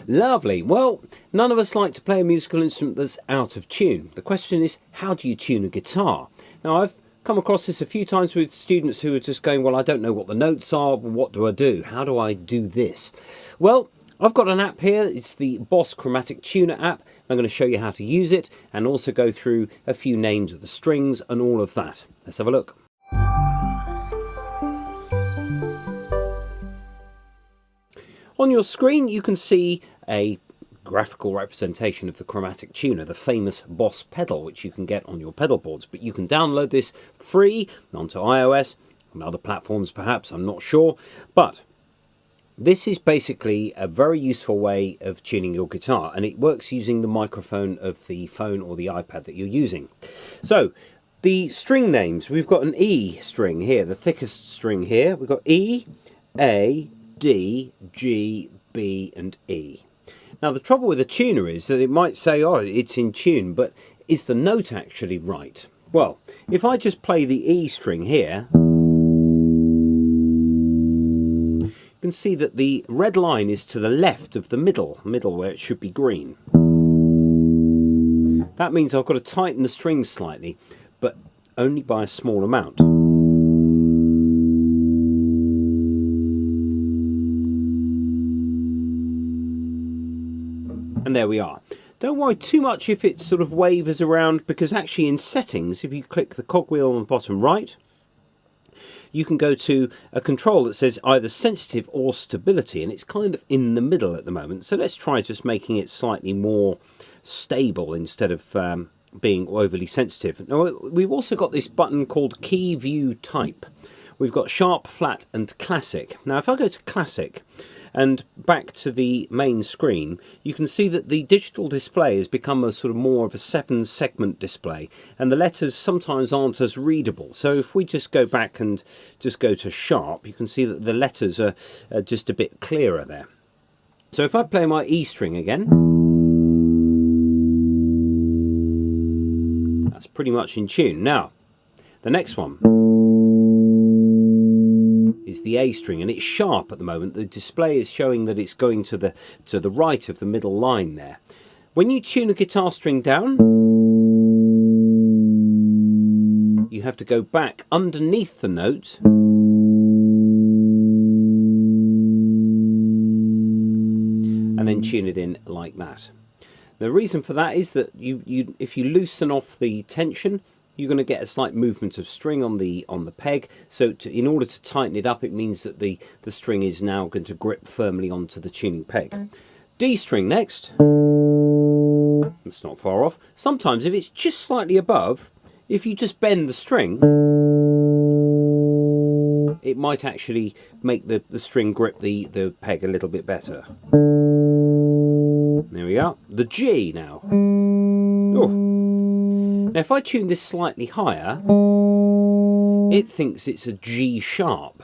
Lovely. Well, none of us like to play a musical instrument that's out of tune. The question is, how do you tune a guitar? Now, I've come across this a few times with students who are just going, well, I don't know what the notes are, what do I do? How do I do this? Well, I've got an app here. It's the Boss Chromatic Tuner app. I'm going to show you how to use it and also go through a few names of the strings and all of that. Let's have a look. On your screen, you can see a graphical representation of the chromatic tuner, the famous Boss pedal, which you can get on your pedal boards. But you can download this free onto iOS and other platforms perhaps, I'm not sure. But this is basically a very useful way of tuning your guitar, and it works using the microphone of the phone or the iPad that you're using. So the string names, we've got an E string here, the thickest string here. We've got E, A, D, G, B and E. Now the trouble with a tuner is that it might say, oh, it's in tune, but is the note actually right? Well, if I just play the E string here, you can see that the red line is to the left of the middle where it should be green. That means I've got to tighten the strings slightly, but only by a small amount. And there we are. Don't worry too much if it sort of wavers around, because actually in settings, if you click the cogwheel on the bottom right, you can go to a control that says either sensitive or stability, and it's kind of in the middle at the moment. So let's try just making it slightly more stable instead of being overly sensitive. Now, we've also got this button called Key View Type. We've got sharp, flat and classic. Now if I go to classic and back to the main screen, you can see that the digital display has become a sort of more of a 7-segment display, and the letters sometimes aren't as readable. So if we just go back and just go to sharp, you can see that the letters are just a bit clearer there. So if I play my E string again, that's pretty much in tune. Now, the next one is the A string, and it's sharp at the moment. The display is showing that it's going to the right of the middle line there. When you tune a guitar string down, you have to go back underneath the note and then tune it in like that. The reason for that is that if you loosen off the tension, you're going to get a slight movement of string on the peg. So in order to tighten it up, it means that the string is now going to grip firmly onto the tuning peg. D string next. It's not far off. Sometimes if it's just slightly above, if you just bend the string, it might actually make the string grip the peg a little bit better. There we are. The G now. Oh. Now if I tune this slightly higher, it thinks it's a G sharp.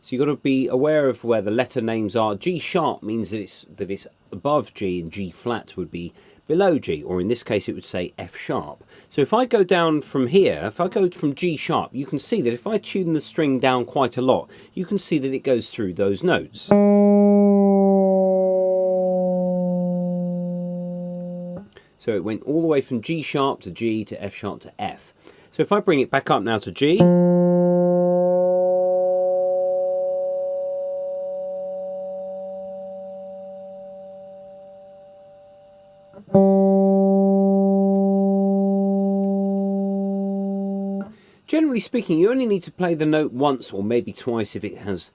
So you've got to be aware of where the letter names are. G sharp means that it's above G, and G flat would be below G, or in this case it would say F sharp. So if I go down from here, if I go from G sharp, you can see that if I tune the string down quite a lot, you can see that it goes through those notes. So it went all the way from G sharp to G to F sharp to F. So if I bring it back up now to G, generally speaking, you only need to play the note once or maybe twice if it has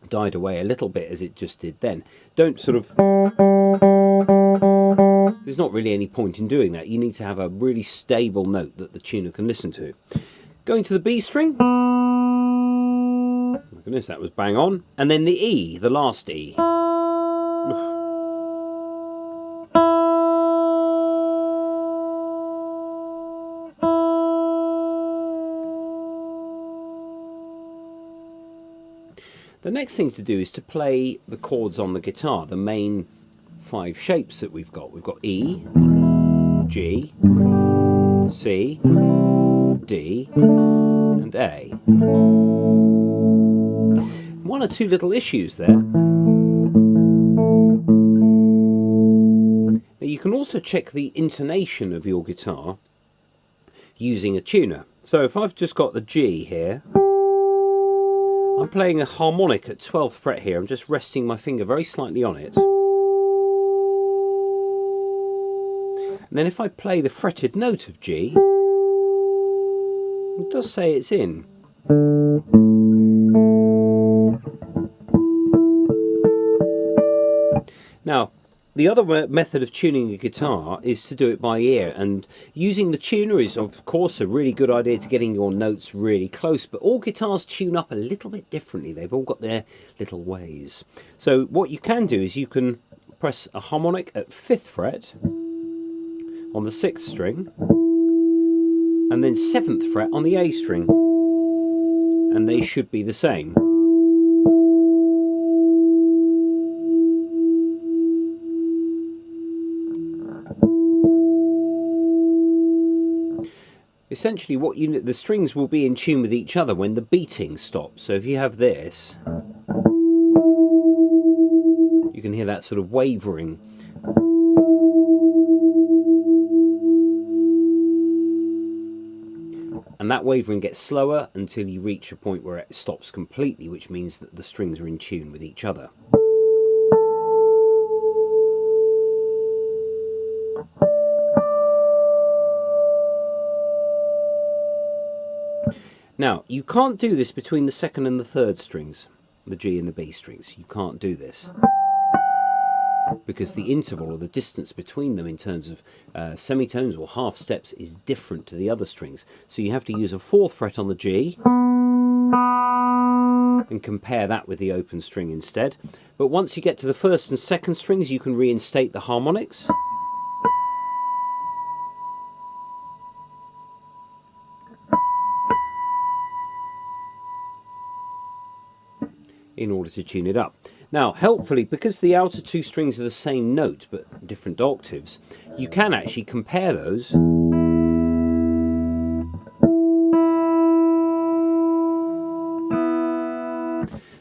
died away a little bit as it just did then. Don't sort of... There's not really any point in doing that. You need to have a really stable note that the tuner can listen to. Going to the B string. Oh my goodness, that was bang on. And then the E, the last E. The next thing to do is to play the chords on the guitar, the main 5 shapes that we've got. We've got E, G, C, D, and A. One or two little issues there. can also check the intonation of your guitar using a tuner. So if I've just got the G here, I'm playing a harmonic at 12th fret here. I'm just resting my finger very slightly on it. And then if I play the fretted note of G, it does say it's in. Now, the other method of tuning a guitar is to do it by ear, and using the tuner is of course a really good idea to getting your notes really close, but all guitars tune up a little bit differently. They've all got their little ways. So what you can do is you can press a harmonic at 5th fret on the 6th string, and then 7th fret on the A string, and they should be the same. Essentially, the strings will be in tune with each other when the beating stops. So if you have this, you can hear that sort of wavering. And that wavering gets slower until you reach a point where it stops completely, which means that the strings are in tune with each other. Now, you can't do this between the 2nd and the 3rd strings, the G and the B strings. You can't do this, because the interval or the distance between them in terms of semitones or half steps is different to the other strings. So you have to use a 4th fret on the G and compare that with the open string instead. But once you get to the 1st and 2nd strings, you can reinstate the harmonics. In order to tune it up. Now, helpfully, because the outer 2 strings are the same note but different octaves, you can actually compare those.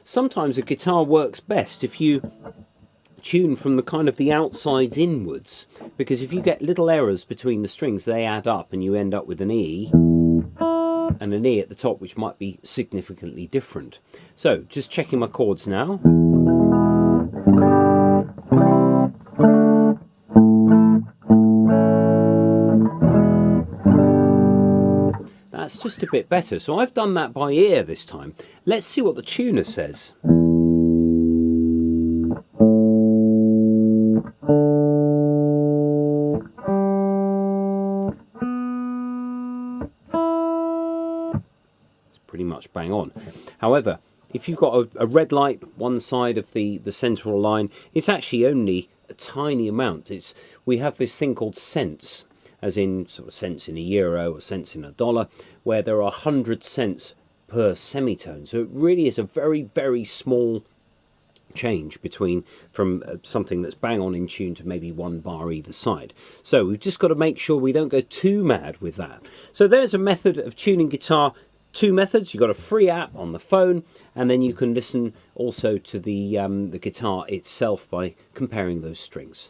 Sometimes a guitar works best if you tune from the kind of the outsides inwards, because if you get little errors between the strings, they add up and you end up with an E and an E at the top, which might be significantly different. So, just checking my chords now. That's just a bit better. So I've done that by ear this time. Let's see what the tuner says. Pretty much bang on. However, if you've got a red light one side of the central line, it's actually only a tiny amount. We have this thing called cents, as in sort of cents in a euro or cents in a dollar, where there are 100 cents per semitone. So it really is a very, very small change from something that's bang on in tune to maybe 1 bar either side. So we've just got to make sure we don't go too mad with that. So there's a method of tuning guitar. 2 methods. You've got a free app on the phone, and then you can listen also to the guitar itself by comparing those strings.